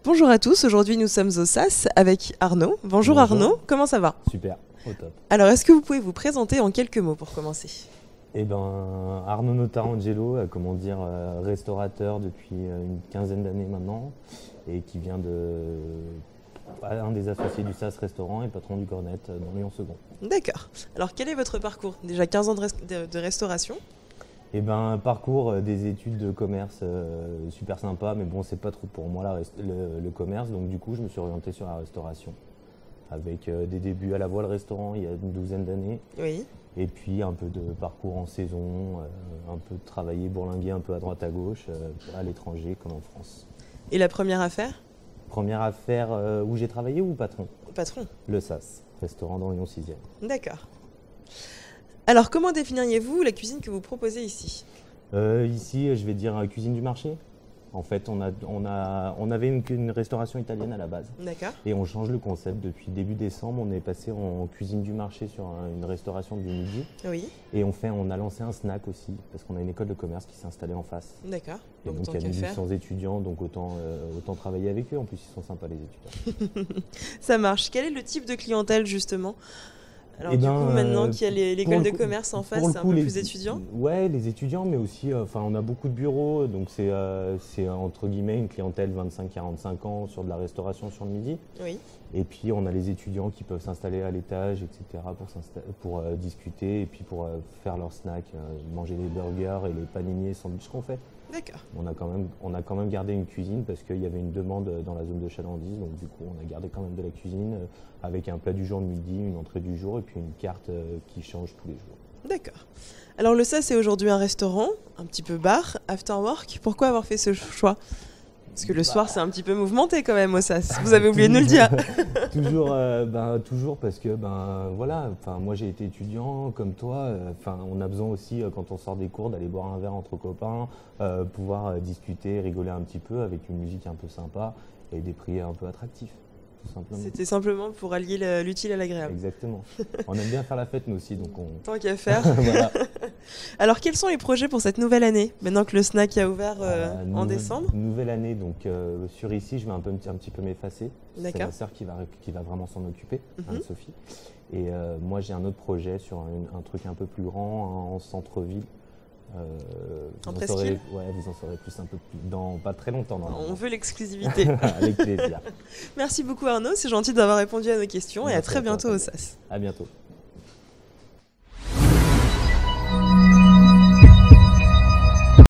Bonjour à tous, aujourd'hui nous sommes au SAS avec Arnaud. Bonjour. Arnaud, comment ça va? Super, au top. Alors est-ce que vous pouvez vous présenter en quelques mots pour commencer? Arnaud Notarangelo, restaurateur depuis une quinzaine d'années maintenant et qui vient un des associés du SAS Restaurant et patron du Cornet dans Lyon Second. D'accord. Alors quel est votre parcours? Déjà 15 ans de restauration. Parcours des études de commerce super sympa, mais bon, c'est pas trop pour moi le commerce, donc du coup je me suis orienté sur la restauration avec des débuts à la Voile Restaurant il y a une douzaine d'années. Oui. Et puis un peu de parcours en saison, un peu de travailler, bourlinguer un peu à droite à gauche, à l'étranger comme en France. Et la première affaire? Première affaire où j'ai travaillé ou patron? Patron. Le SAS, restaurant dans Lyon 6e. D'accord. Alors comment définiriez-vous la cuisine que vous proposez ici? Ici, je vais dire cuisine du marché. En fait, on avait une restauration italienne à la base. D'accord. Et on change le concept. Depuis début décembre, on est passé en cuisine du marché sur une restauration du midi. Oui. Et on a lancé un snack aussi, parce qu'on a une école de commerce qui s'est installée en face. D'accord. Et donc il y a 1800 étudiants, donc autant travailler avec eux. En plus, ils sont sympas les étudiants. Ça marche. Quel est le type de clientèle justement? Alors maintenant qu'il y a l'école de commerce en face, c'est un peu plus étudiants? Ouais, les étudiants, mais aussi, on a beaucoup de bureaux, donc c'est entre guillemets une clientèle 25-45 ans sur de la restauration sur le midi. Oui. Et puis on a les étudiants qui peuvent s'installer à l'étage, etc. pour discuter et puis pour faire leurs snacks, manger les burgers et les panini et sandwichs qu'on fait. D'accord. On a quand même gardé une cuisine parce qu'il y avait une demande dans la zone de chalandise, donc du coup on a gardé quand même de la cuisine avec un plat du jour le midi, une entrée du jour et puis une carte qui change tous les jours. D'accord. Alors le SAS c'est aujourd'hui un restaurant, un petit peu bar, after work. Pourquoi avoir fait ce choix? Parce que le soir c'est un petit peu mouvementé quand même au SAS. Vous avez oublié de nous le dire. Toujours parce que moi j'ai été étudiant comme toi. On a besoin aussi quand on sort des cours d'aller boire un verre entre copains, pouvoir discuter, rigoler un petit peu avec une musique un peu sympa et des prix un peu attractifs. C'était simplement pour allier l'utile à l'agréable. Exactement. On aime bien faire la fête nous aussi, donc Tant qu'à faire. Voilà. Alors quels sont les projets pour cette nouvelle année, maintenant que le snack a ouvert en décembre? Nouvelle année, donc sur ici, je vais un petit peu m'effacer. C'est ma sœur qui va vraiment s'en occuper, Sophie. Et moi, j'ai un autre projet sur un truc un peu plus grand en centre-ville. En presqu'île? Vous en saurez plus un peu plus dans pas très longtemps. On veut l'exclusivité. Avec plaisir. Merci beaucoup Arnaud, c'est gentil d'avoir répondu à nos questions. Merci et à très bientôt au SAS. À bientôt.